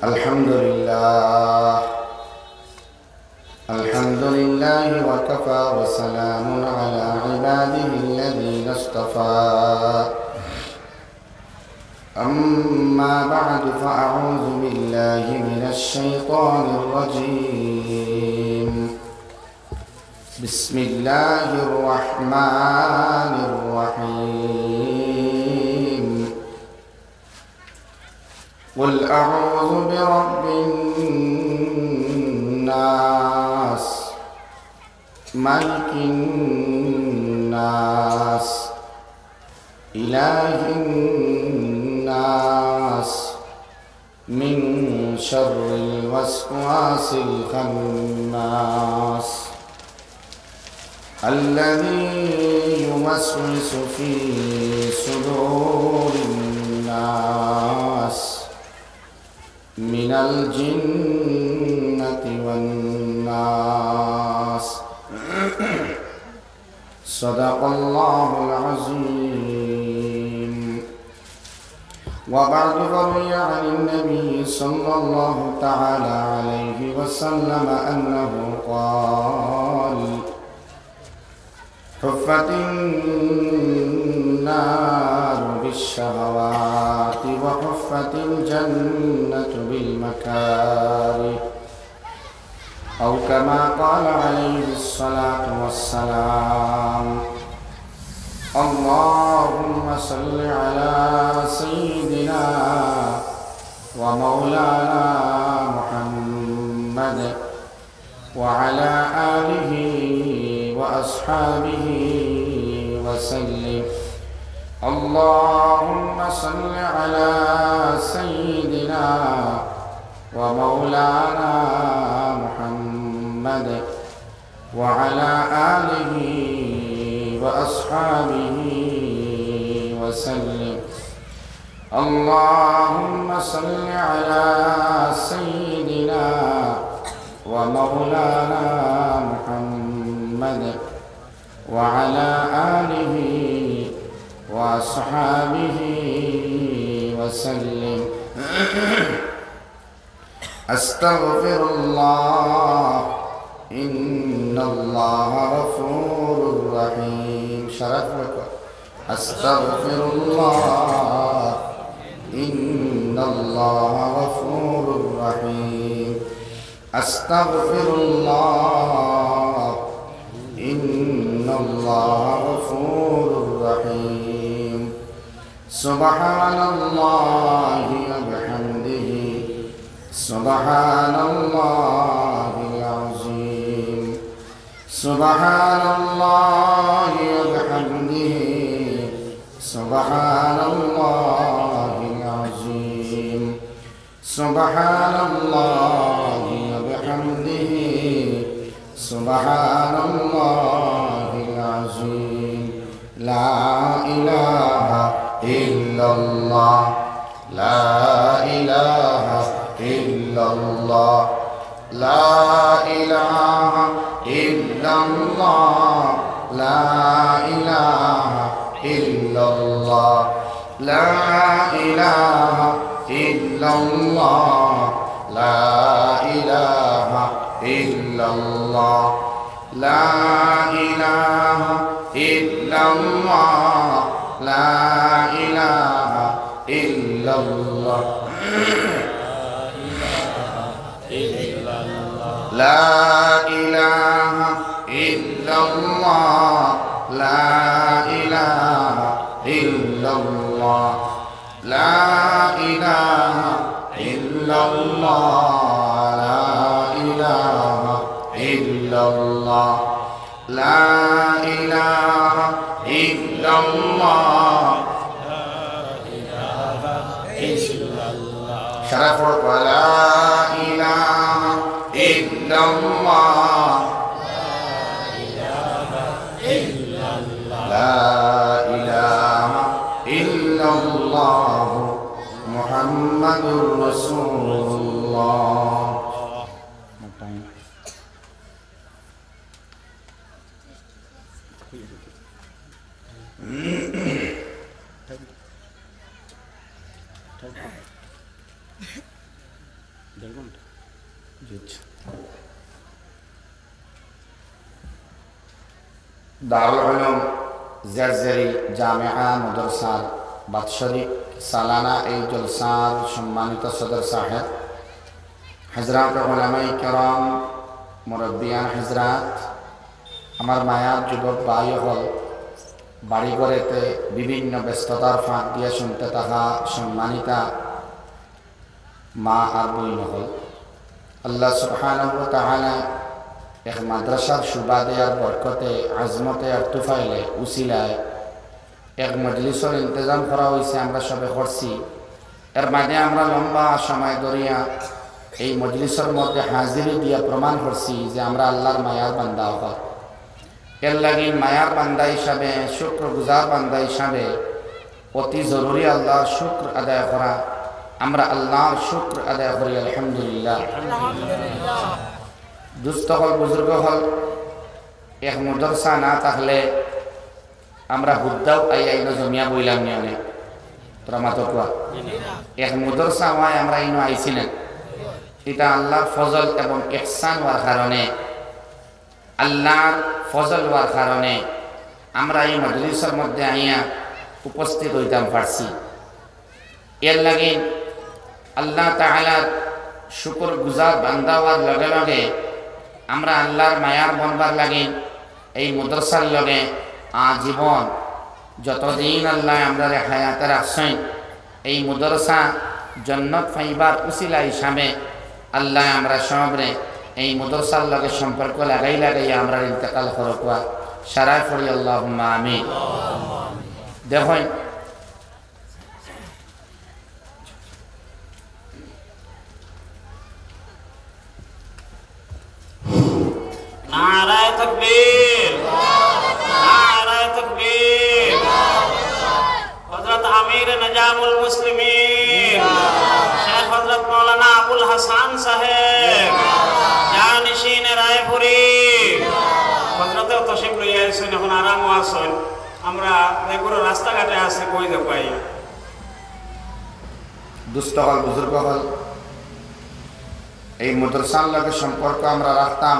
الحمد لله الحمد لله وكفى وسلام على عباده الذين اصطفى أما بعد فأعوذ بالله من الشيطان الرجيم بسم الله الرحمن الرحيم قل أعوذ برب الناس ملك الناس إله الناس من شر الوسواس الخناس الذي يوسوس في صدور الناس من الجنة والناس صدق الله العظيم. وبعد فروي عن النبي صلى الله تعالى عليه وسلم أنه قال: حفت النار بالشهوات وحفت الجنة بالمكاره، أو كما قال عليه الصلاة والسلام. اللهم صل على سيدنا ومولانا محمد وعلى آله وأصحابه وسلم. اللهم صل على سيدنا ومولانا محمد وعلى آله وأصحابه وسلم. اللهم صل على سيدنا ومولانا محمد وعلى آله وأصحابه وسلم. أستغفر الله إن الله غفور رحيم. شرف لك. أستغفر الله إن الله غفور رحيم. أستغفر الله إن الله غفور رحيم. سبحان الله وبحمده سبحان الله العظيم. سبحان الله وبحمده سبحان الله العظيم. سبحان الله وبحمده سبحان الله العظيم. لا إله إلا الله لا إله إلا الله لا إله إلا الله لا إله إلا الله لا إله إلا الله لا إله إلا الله لا إله إلا الله لا إله إلا الله لا إله إلا الله لا إله إلا الله لا إله إلا الله لا إله إلا الله لا إله إلا الله شرف ولا إله إلا الله لا إله إلا الله محمد رسول الله. দারুল উলুম জারজারি জামিয়া মাদ্রাসার বাৎসরিক সালানা এই জলসার সম্মানিত সদর সাহেব, হযরত উলামায়ে কেরাম, মুরব্বিয়ান হযরত, আমার মায়ার যুবক ভাই হল, বাড়ি ঘরেতে বিভিন্ন ব্যস্ততার ফাঁক দিয়ে শুনতে থাকা সম্মানিতা মা আর বইন হল, আল্লাহ সুবহানাহু ওয়া তাআলা এক মাদ্রাসার সুবাদে আর বরকতে আজমতে আর তুফাইলে উসিলায় এক মজলিসের ইন্তজাম করা হয়েছে, আমরা সবে করছি। এর মাঝে আমরা লম্বা সময় ধরিয়া এই মজলিসের মধ্যে হাজিরি দিয়া প্রমাণ করছি যে আমরা আল্লাহর মায়ার বান্দা হল। এর লাগি মায়ার বান্দা হিসাবে, শুক্র গুজার বান্দা হিসাবে অতি জরুরি আল্লাহর শুক্র আদায় করা। আমরা আল্লাহর শুক্র আদায় করি আলহামদুলিল্লাহ। দুস্থ হল, বুজুর্গ হল, এক মাদ্রাসা না থাকলে আমরা হুদ্দাও আইন জমিয়া বইলাম নিয়ে প্রমাত কোয়া এক মাদ্রাসা হয় আমরা ইনো আইছি না। এটা আল্লাহর ফজল এবং ইহসান হওয়ার কারণে, আল্লাহর ফজল হওয়ার কারণে আমরা এই মজলিসের মধ্যে আইয়া উপস্থিত হইতাম পারছি। এর লাগে আল্লাহ তাআলার শুকর গুজার বান্দা হওয়ার লগে লগে আমরা আল্লাহর মায়ার বনবার লাগে এই মাদ্রাসার লগে আজীবন যতদিন আল্লাহ আমরা হায়াতে রাখছেন এই মাদ্রাসা জান্নাত পাইবার উসিলা হিসাবে আল্লাহ আমরা সবরে এই মাদ্রাসার লগে সম্পর্ক লাগাই আমরা ইন্তেকাল করকুয়া সারাই পড়ি আল্লাহুম্মা আমিন। দেখুন নারায়ে তাকবীর, নারায়ে তাকবীর। হযরত আমির নিজামুল মুসলিমিন শেখ হযরত মাওলানা আবুল হাসান সাহেব জানিশিন রায়পুরি হযরত তশরিফ লইয়া আইছেন, এখন আরাম আছেন। আমরা এগুলো রাস্তাঘাটে আছে কই দে পাই। দুস্থ হল, বুজুর্গ হল, এই মাদ্রাসার লগে সম্পর্ক আমরা রাখতাম।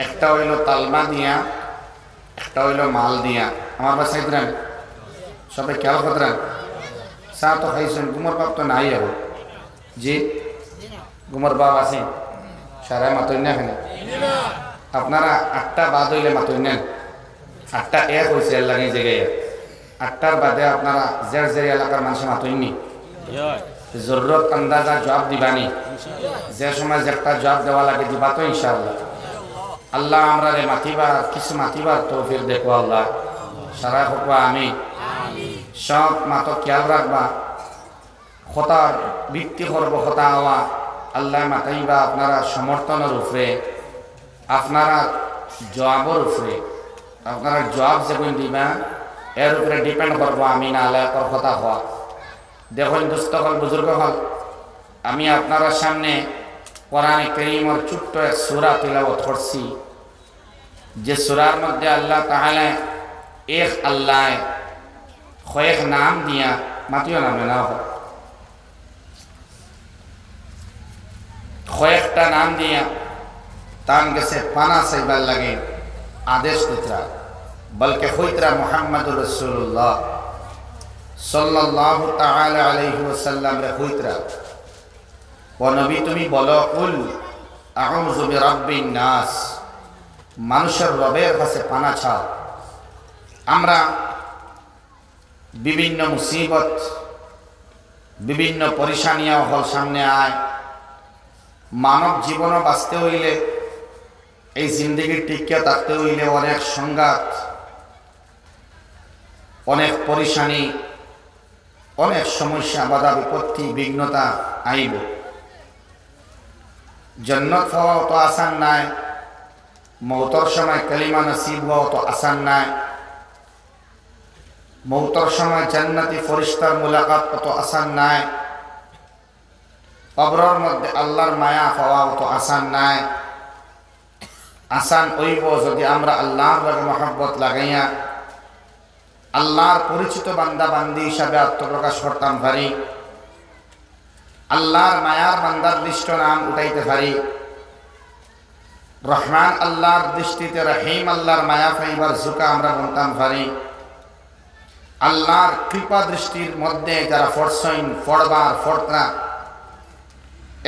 একটা হইল তালমা দিয়া, একটা হইল মাল দিয়া। আমার বাসায় দিলেন সবাই খেয়াল করতেন, চা তো খাইছেন, গুমর বাপ তো নাই এখন। জি গুমর বাপ আছে সারাই মাতই না এখানে। আপনারা 8টা বাদ হইলে মাতই নেন, 8টা এক হয়েছে এর লাগে জায়গায়। 8টার বাদে আপনারা জের জের এলাকার মানুষ মাতইনি, জরুরত আন্দাজা জবাব দিবানি। যে সময় একটা জবাব দেওয়া লাগে দিবা তো ইনশাআল্লাহ। আল্লাহ আমরা রে মাতিবার কিছু মাতিবার তৌফিক দেখো আল্লাহ, সারা হকুয়া আমি সব মাতো খেয়াল রাখবা। খতার বৃত্তি করবো, খতা হওয়া আল্লাহ মাতাইবা আপনারা সমর্থনের উপরে, আপনারা জবাবর উপরে, আপনারা জবাব যেগুলো দিবা এর উপরে ডিপেন্ড করবো আমি না আল্লাহ কথা হওয়া। দেখুন দুস্থ হল, বুজুর্গ হল, আমি আপনার সামনে কোরআনে কারীমের ছোট্ট এক সূরা তিলাওয়াত করছি, যে সূরার মধ্যে আল্লাহ তাআলা এক আল্লাহ কয়েক নাম দিয়া, মাতিও নামে না কয়েকটা নাম দিয়া তার কাছে পানা চাইবার লাগে আদেশ দিতরা, বলকে হইতরা মুহাম্মদুর রাসূলুল্লাহ সাল্লাল্লাহু তাআলা আলাইহি ওয়াসাল্লাম রে হইতরা, ও নবী তুমি বলো কুল আউযু বিরাব্বিন নাস, মানুষের রবের কাছে পানা চাও। আমরা বিভিন্ন মুসিবত, বিভিন্ন পরেশানিয়া হল সামনে আয়। মানব জীবন বাঁচতে হইলে, এই জিন্দগি টিকিয়ে থাকতে হইলে অনেক সংঘাত, অনেক পরেশানি, অনেক সমস্যা, বাধা বিপত্তি, বিঘ্নতা আইব। জান্নাত পাওয়া তো আসান নাই, মৌতর সময় কালিমা নসিব হওয়া তো আসান নাই, মৌতর সময় জান্নাতি ফেরেশতার মুলাকাত কত আসান নাই, কবরের মধ্যে আল্লাহর মায়া পাওয়া তো আসান নাই। আসান হইব যদি আমরা আল্লাহর লগে মহব্বত লাগাইয়া আল্লাহর পরিচিত বান্দা বান্দি হিসাবে আত্মপ্রকাশ করতাম পারি। আল্লাহর মায়ার বান্দার লিস্ট নাম উঠাইতে পারি, রহমান আল্লাহর দৃষ্টিতে রহিম আল্লাহর মায়া পাইবার ঝুঁকা আমরা বলতাম পারি, আল্লাহর কৃপা দৃষ্টির মধ্যে যারা ফরসইন ফড়বার ফড়তরা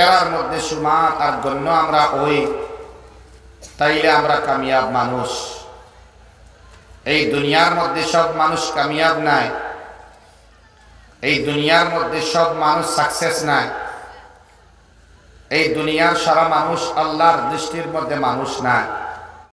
এরার মধ্যে সুমার আর গণ্য আমরা ওই, তাইলে আমরা কামিয়াব মানুষ। এই দুনিয়ার মধ্যে সব মানুষ কামিয়াব নাই, এই দুনিয়ার মধ্যে সব মানুষ সাকসেস নাই, এই দুনিয়ার সারা মানুষ আল্লাহর দৃষ্টির মধ্যে মানুষ নাই।